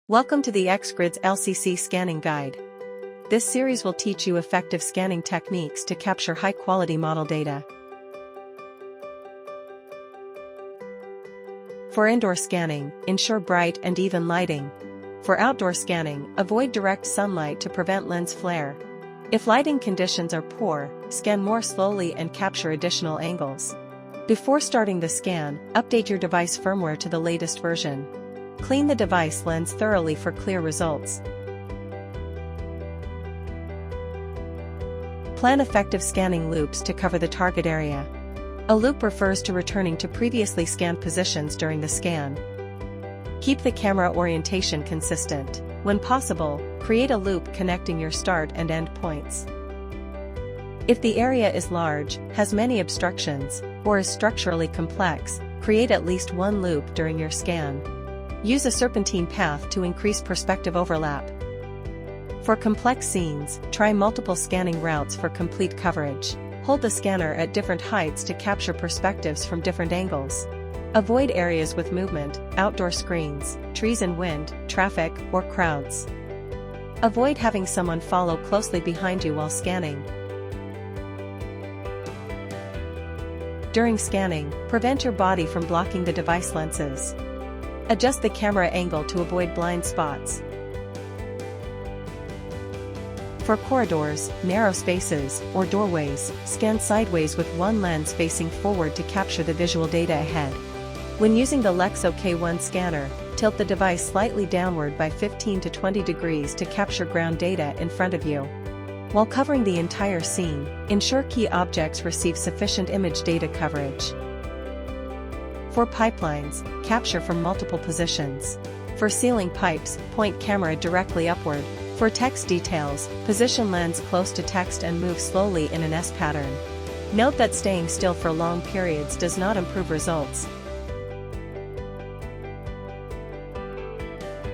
Welcome to the XGRIDS LCC Scanning Guide. This series will teach you effective scanning techniques to capture high-quality model data. For indoor scanning, ensure bright and even lighting. For outdoor scanning, avoid direct sunlight to prevent lens flare. If lighting conditions are poor, scan more slowly and capture additional angles. Before starting the scan, update your device firmware to the latest version. Clean the device lens thoroughly for clear results. Plan effective scanning loops to cover the target area. A loop refers to returning to previously scanned positions during the scan. Keep the camera orientation consistent. When possible, create a loop connecting your start and end points. If the area is large, has many obstructions, or is structurally complex, create at least one loop during your scan. Use a serpentine path to increase perspective overlap. For complex scenes, try multiple scanning routes for complete coverage. Hold the scanner at different heights to capture perspectives from different angles. Avoid areas with movement, outdoor screens, trees and wind, traffic, or crowds. Avoid having someone follow closely behind you while scanning. During scanning, prevent your body from blocking the device lenses. Adjust the camera angle to avoid blind spots. For corridors, narrow spaces, or doorways, scan sideways with one lens facing forward to capture the visual data ahead. When using the Lixel K1 scanner, tilt the device slightly downward by 15 to 20 degrees to capture ground data in front of you. While covering the entire scene, ensure key objects receive sufficient image data coverage. For pipelines, capture from multiple positions. For ceiling pipes, point camera directly upward. For text details, position lens close to text and move slowly in an S pattern. Note that staying still for long periods does not improve results.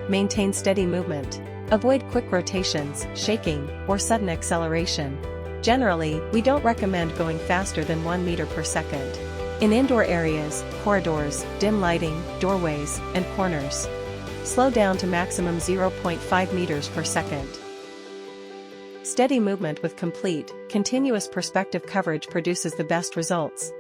Maintain steady movement. Avoid quick rotations, shaking, or sudden acceleration. Generally, we don't recommend going faster than 1 meter per second. In indoor areas, corridors, dim lighting, doorways, and corners, slow down to maximum 0.5 meters per second. Steady movement with complete, continuous perspective coverage produces the best results.